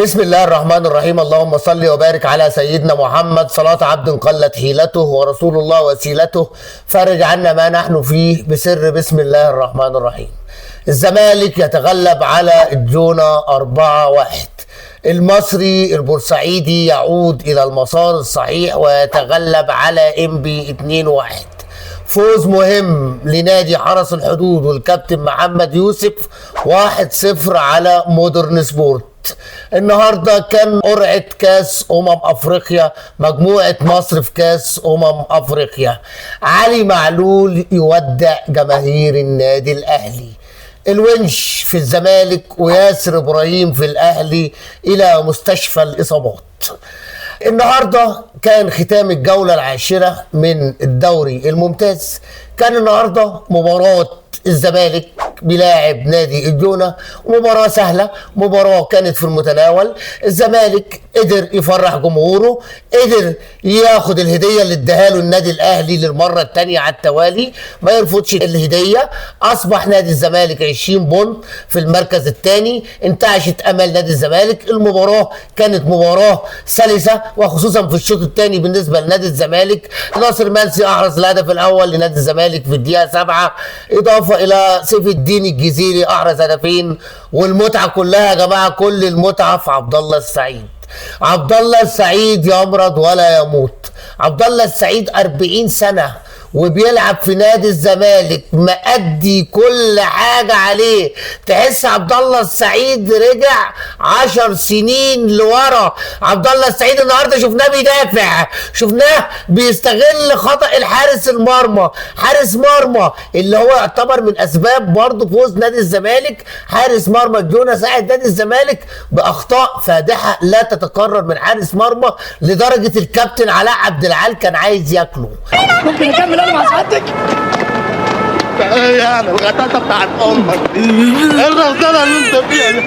بسم الله الرحمن الرحيم. اللهم صل وبارك على سيدنا محمد صلاة عبد قلت حيلته ورسول الله وسيلته، فرج عنا ما نحن فيه بسر بسم الله الرحمن الرحيم. الزمالك يتغلب على الجونة 4-1. المصري البورسعيدي يعود إلى المسار الصحيح ويتغلب على إنبي 2-1. فوز مهم لنادي حرس الحدود والكابتن محمد يوسف 1-0 على مودرن سبورت. النهارده كان قرعة كاس افريقيا، مجموعة مصر في كاس افريقيا. علي معلول يودع جماهير النادي الاهلي، الونش في الزمالك وياسر ابراهيم في الاهلي الى مستشفى الاصابات. النهارده كان ختام الجولة العاشرة من الدوري الممتاز. كان النهارده مباراة الزمالك بيلاعب نادي الجونة، مباراة سهلة، مباراة كانت في المتناول. الزمالك قدر يفرح جمهوره، قدر ياخد الهدية اللي اداها له النادي الاهلي للمرة الثانية على التوالي، ما يرفضش الهدية. اصبح نادي الزمالك 20 بونت في المركز الثاني، انتعشت امل نادي الزمالك. المباراة كانت مباراة سلسة وخصوصا في الشوط الثاني بالنسبة لنادي الزمالك. ناصر منسي احرز الهدف الاول لنادي الزمالك في الدقيقة 7، اضافة الى سيف الدين الجزيري احرز هدفين. والمتعة كلها يا جماعة، كل المتعة في عبد الله السعيد. عبد الله السعيد يمرض ولا يموت. عبد الله السعيد 40 سنة وبيلعب في نادي الزمالك، مأدي كل حاجة عليه. تحس عبد الله السعيد رجع 10 سنين لورا. عبد الله السعيد النهارده شفناه بيدافع، شفناه بيستغل خطأ الحارس المرمى، حارس مرمى اللي هو يعتبر من اسباب برضه فوز نادي الزمالك. حارس مرمى الجونة ساعد نادي الزمالك باخطاء فادحة لا تتكرر من حارس مرمى، لدرجة الكابتن علاء عبد العال كان عايز ياكله. ممكن نكمل انا مع سعادتك؟ ايه يعني الغطاسه بتاعت امك دي؟ ايه الغلطانه اللي انت فيها دي؟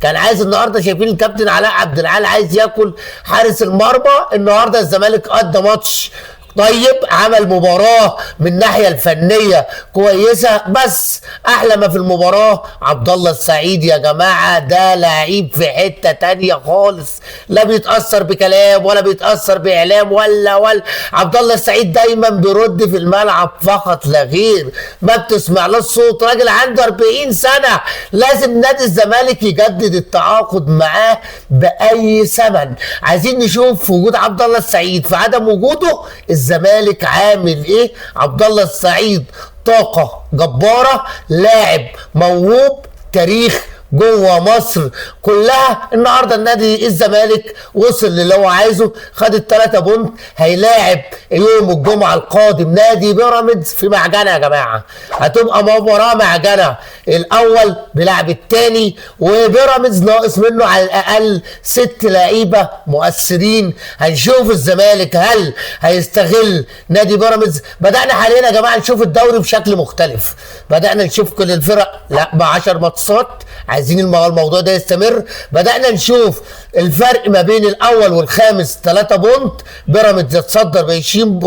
كان عايز النهارده، شايفين الكابتن علاء عبد العال عايز ياكل حارس المرمى. النهارده الزمالك قضى ماتش طيب، عمل مباراة من الناحية الفنية كويسة، بس أحلى ما في المباراة عبد الله السعيد يا جماعة. ده لعيب في حتة تانية خالص، لا بيتأثر بكلام ولا بيتأثر بإعلام ولا عبد الله السعيد دايما بيرد في الملعب فقط لا غير، ما بتسمعلوش صوت. راجل عنده 40 سنة، لازم نادي الزمالك يجدد التعاقد معاه بأي ثمن. عايزين نشوف في وجود عبد الله السعيد، في عدم وجوده الزمالك عامل ايه. عبد الله السعيد طاقة جبارة، لاعب موهوب، تاريخ جوه مصر كلها. النهارده النادي الزمالك وصل للي هو عايزه، خد ال3 بونت. هيلاعب يوم الجمعه القادم نادي بيراميدز في معجنه يا جماعه، هتبقى مباراه معجنه. الاول بيلعب الثاني، وبيراميدز ناقص منه على الاقل 6 لعيبه مؤثرين. هنشوف الزمالك هل هيستغل نادي بيراميدز. بدانا حاليا يا جماعه نشوف الدوري بشكل مختلف، بدانا نشوف كل الفرق لا ب10 ماتشات، عايزين الموضوع ده يستمر. بدأنا نشوف الفرق ما بين الأول والخامس 3 بونت. بيراميدز يتصدر ب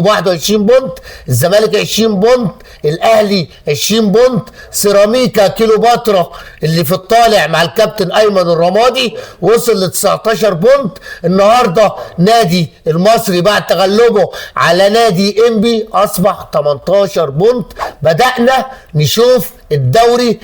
21 بونت، الزمالك 20 بونت، الأهلي 20 بونت. سيراميكا كيلوباترا اللي في الطالع مع الكابتن أيمن الرمادي وصل ل 19 بونت. النهارده نادي المصري بعد تغلبه على نادي إنبي أصبح 18 بونت. بدأنا نشوف الدوري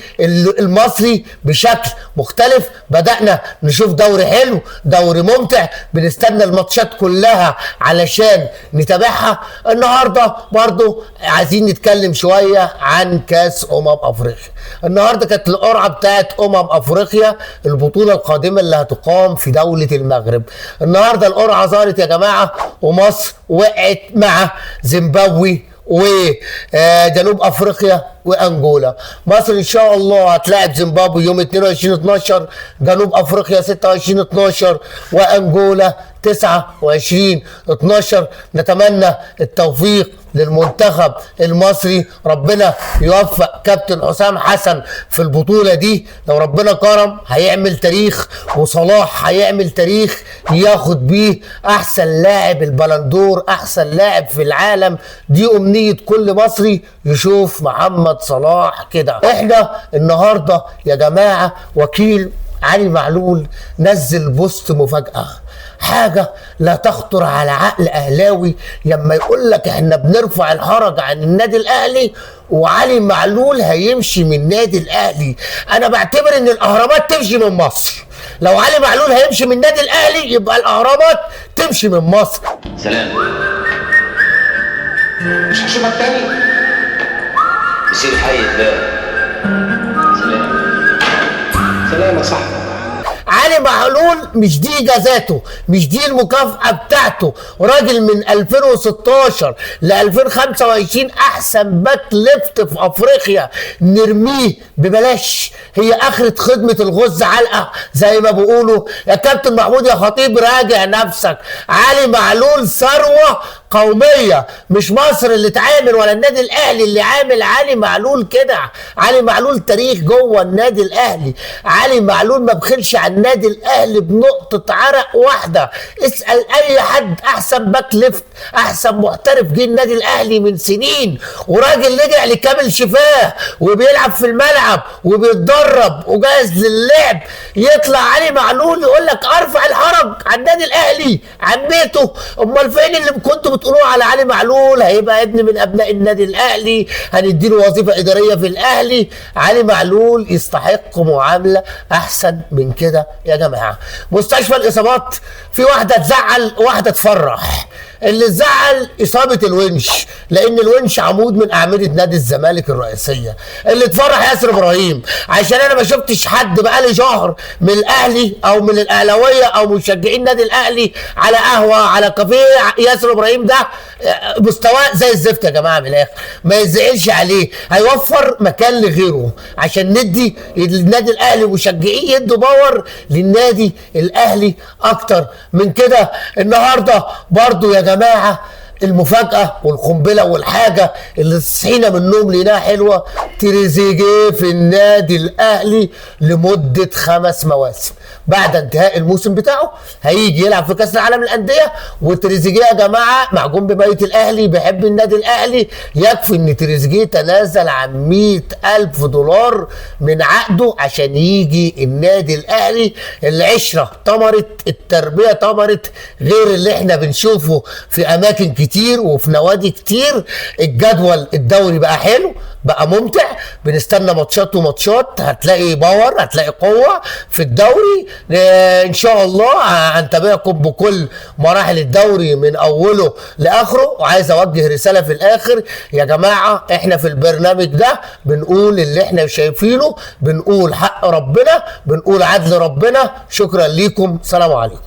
المصري بشكل مختلف، بدأنا نشوف دوري حلو، دوري ممتع، بنستنى الماتشات كلها علشان نتابعها. النهارده برضو عايزين نتكلم شوية عن كاس افريقيا. النهارده كانت القرعة بتاعت افريقيا، البطولة القادمة اللي هتقام في دولة المغرب. النهارده القرعة ظهرت يا جماعة، ومصر وقعت مع زيمبابوي وجنوب افريقيا وانجولا. مصر ان شاء الله هتلاعب زيمبابوي يوم 22/12، جنوب افريقيا 26/12، وانجولا 29/12. نتمنى التوفيق للمنتخب المصري، ربنا يوفق كابتن حسام حسن في البطولة دي. لو ربنا كرم هيعمل تاريخ، وصلاح هيعمل تاريخ ياخد بيه احسن لاعب البلندور، احسن لاعب في العالم. دي امنية كل مصري يشوف محمد صلاح كده. احنا النهاردة يا جماعة وكيل علي معلول نزل بوست مفاجأة، حاجة لا تخطر على عقل أهلاوي لما يقول لك احنا بنرفع الحرج عن النادي الأهلي وعلي معلول هيمشي من النادي الأهلي. أنا بعتبر إن الأهرامات تمشي من مصر. لو علي معلول هيمشي من النادي الأهلي يبقى الأهرامات تمشي من مصر. سلام. مش هشوفك تاني. يصير حي الله. سلام. سلام يا صاحبي. علي معلول مش دي جزاته، مش دي المكافأة بتاعته. راجل من 2016 ل 2025 أحسن باك ليفت في أفريقيا، نرميه ببلاش؟ هي آخرة خدمة الغز علقة زي ما بيقولوا. يا كابتن محمود يا خطيب راجع نفسك. علي معلول ثروة قومية، مش مصر اللي تعامل ولا النادي الأهلي اللي عامل علي معلول كده. علي معلول تاريخ جوه النادي الأهلي. علي معلول ما بخلش على النادي الأهلي بنقطة عرق واحدة. اسأل أي حد أحسن باك ليفت، أحسن محترف جه النادي الأهلي من سنين، وراجل رجع لكامل شفاه وبيلعب في الملعب وبيتدرب وجاهز للعب. يطلع علي معلول يقول لك أرفع الحرج عن النادي الأهلي عن بيته. أمال فين اللي كنتوا بتقولوا على علي معلول هيبقى ابن من أبناء النادي الأهلي، هنديله وظيفة إدارية في الأهلي؟ علي معلول يستحق معاملة أحسن من كده يا جماعة. مستشفى الإصابات في واحدة تزعل واحدة تفرح. اللي تزعل إصابة الونش، لأن الونش عمود من أعمدة نادي الزمالك الرئيسية. اللي تفرح ياسر إبراهيم، عشان أنا ما شفتش حد بقالي شهر من الأهلي أو من الأهلاوية أو مشجعين نادي الأهلي على قهوة على كافيه. ياسر إبراهيم ده مستواه زي الزفت يا جماعة، من الآخر ما يزعلش عليه، هيوفر مكان لغيره عشان ندي النادي الأهلي ومشجعين يدوا باور للنادي الأهلي أكتر من كده. النهارده برضو يا جماعة المفاجأة والقنبلة والحاجة اللي صحينا من النوم لقيناها حلوة، تريزيجيه في النادي الأهلي لمدة 5 مواسم. بعد انتهاء الموسم بتاعه هيجي يلعب في كأس العالم للأندية. وتريزيجيه يا جماعة معجون بميت الأهلي، بيحب النادي الأهلي. يكفي إن تريزيجيه تنازل عن $100,000 من عقده عشان يجي النادي الأهلي. العشرة طمرت، التربية طمرت، غير اللي احنا بنشوفه في أماكن كتير وفي نوادي كتير. الجدول الدوري بقى حلو، بقى ممتع، بنستنى ماتشات وماتشات. هتلاقي باور، هتلاقي قوة في الدوري. ان شاء الله هنتابعكم بكل مراحل الدوري من اوله لاخره. وعايز اوجه رسالة في الاخر يا جماعة، احنا في البرنامج ده بنقول اللي احنا شايفينه، بنقول حق ربنا، بنقول عدل ربنا. شكرا ليكم، سلام عليكم.